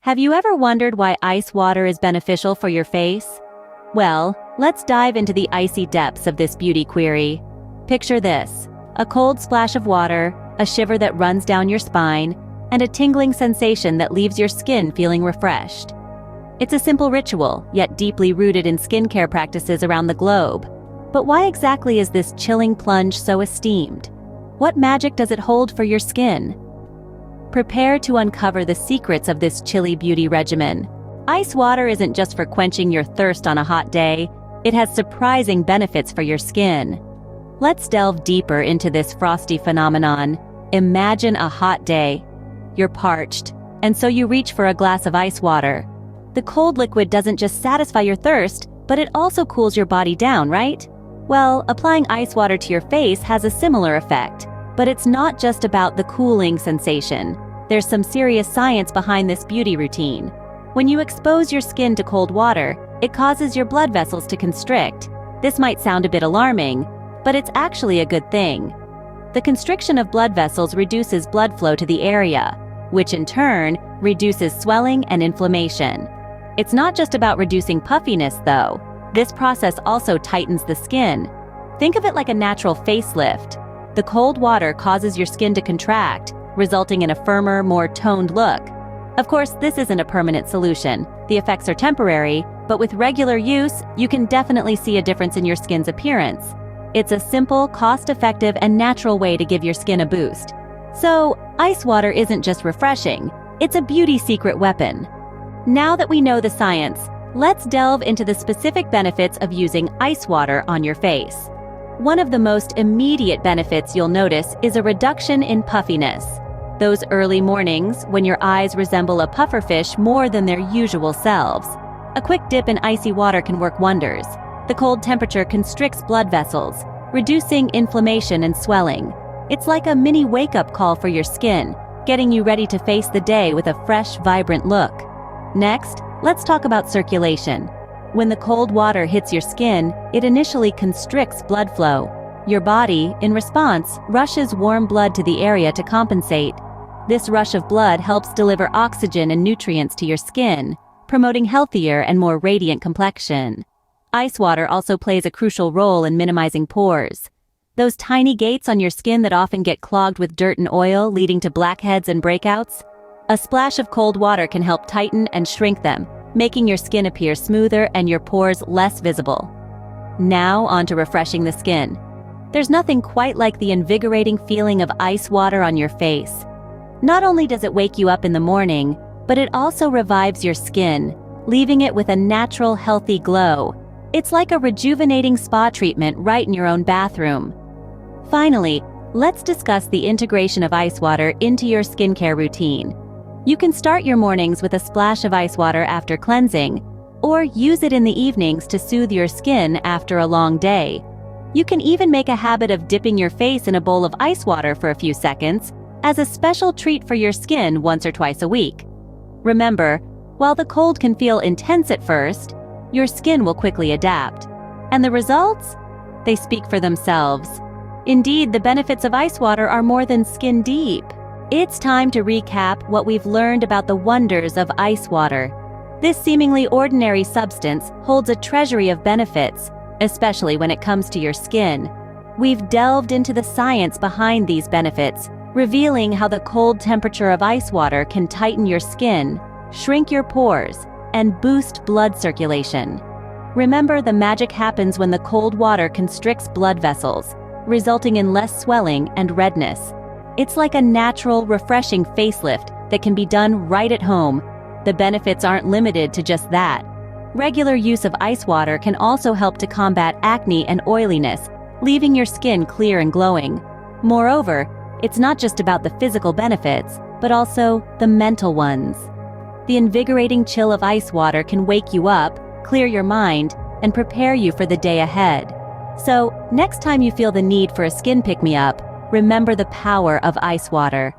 Have you ever wondered why ice water is beneficial for your face? Well, let's dive into the icy depths of this beauty query. Picture this: a cold splash of water, a shiver that runs down your spine, and a tingling sensation that leaves your skin feeling refreshed. It's a simple ritual, yet deeply rooted in skincare practices around the globe. But why exactly is this chilling plunge so esteemed? What magic does it hold for your skin? Prepare to uncover the secrets of this chilly beauty regimen. Ice water isn't just for quenching your thirst on a hot day, it has surprising benefits for your skin. Let's delve deeper into this frosty phenomenon. Imagine a hot day. You're parched, and so you reach for a glass of ice water. The cold liquid doesn't just satisfy your thirst, but it also cools your body down, right? Well, applying ice water to your face has a similar effect, but it's not just about the cooling sensation. There's some serious science behind this beauty routine. When you expose your skin to cold water, it causes your blood vessels to constrict. This might sound a bit alarming, but it's actually a good thing. The constriction of blood vessels reduces blood flow to the area, which in turn reduces swelling and inflammation. It's not just about reducing puffiness, though. This process also tightens the skin. Think of it like a natural facelift. The cold water causes your skin to contract, resulting in a firmer, more toned look. Of course, this isn't a permanent solution. The effects are temporary, but with regular use, you can definitely see a difference in your skin's appearance. It's a simple, cost-effective, and natural way to give your skin a boost. So, ice water isn't just refreshing, it's a beauty secret weapon. Now that we know the science, let's delve into the specific benefits of using ice water on your face. One of the most immediate benefits you'll notice is a reduction in puffiness. Those early mornings when your eyes resemble a pufferfish more than their usual selves. A quick dip in icy water can work wonders. The cold temperature constricts blood vessels, reducing inflammation and swelling. It's like a mini wake-up call for your skin, getting you ready to face the day with a fresh, vibrant look. Next, let's talk about circulation. When the cold water hits your skin, it initially constricts blood flow. Your body, in response, rushes warm blood to the area to compensate. This rush of blood helps deliver oxygen and nutrients to your skin, promoting healthier and more radiant complexion. Ice water also plays a crucial role in minimizing pores. Those tiny gates on your skin that often get clogged with dirt and oil, leading to blackheads and breakouts. A splash of cold water can help tighten and shrink them, making your skin appear smoother and your pores less visible. Now on to refreshing the skin. There's nothing quite like the invigorating feeling of ice water on your face. Not only does it wake you up in the morning, but it also revives your skin, leaving it with a natural, healthy glow. It's like a rejuvenating spa treatment right in your own bathroom. Finally, let's discuss the integration of ice water into your skincare routine. You can start your mornings with a splash of ice water after cleansing, or use it in the evenings to soothe your skin after a long day. You can even make a habit of dipping your face in a bowl of ice water for a few seconds as a special treat for your skin once or twice a week. Remember, while the cold can feel intense at first, your skin will quickly adapt. And the results? They speak for themselves. Indeed, the benefits of ice water are more than skin deep. It's time to recap what we've learned about the wonders of ice water. This seemingly ordinary substance holds a treasury of benefits, especially when it comes to your skin. We've delved into the science behind these benefits, revealing how the cold temperature of ice water can tighten your skin, shrink your pores, and boost blood circulation. Remember, the magic happens when the cold water constricts blood vessels, resulting in less swelling and redness. It's like a natural, refreshing facelift that can be done right at home. The benefits aren't limited to just that. Regular use of ice water can also help to combat acne and oiliness, leaving your skin clear and glowing. Moreover, it's not just about the physical benefits, but also the mental ones. The invigorating chill of ice water can wake you up, clear your mind, and prepare you for the day ahead. So, next time you feel the need for a skin pick-me-up, remember the power of ice water.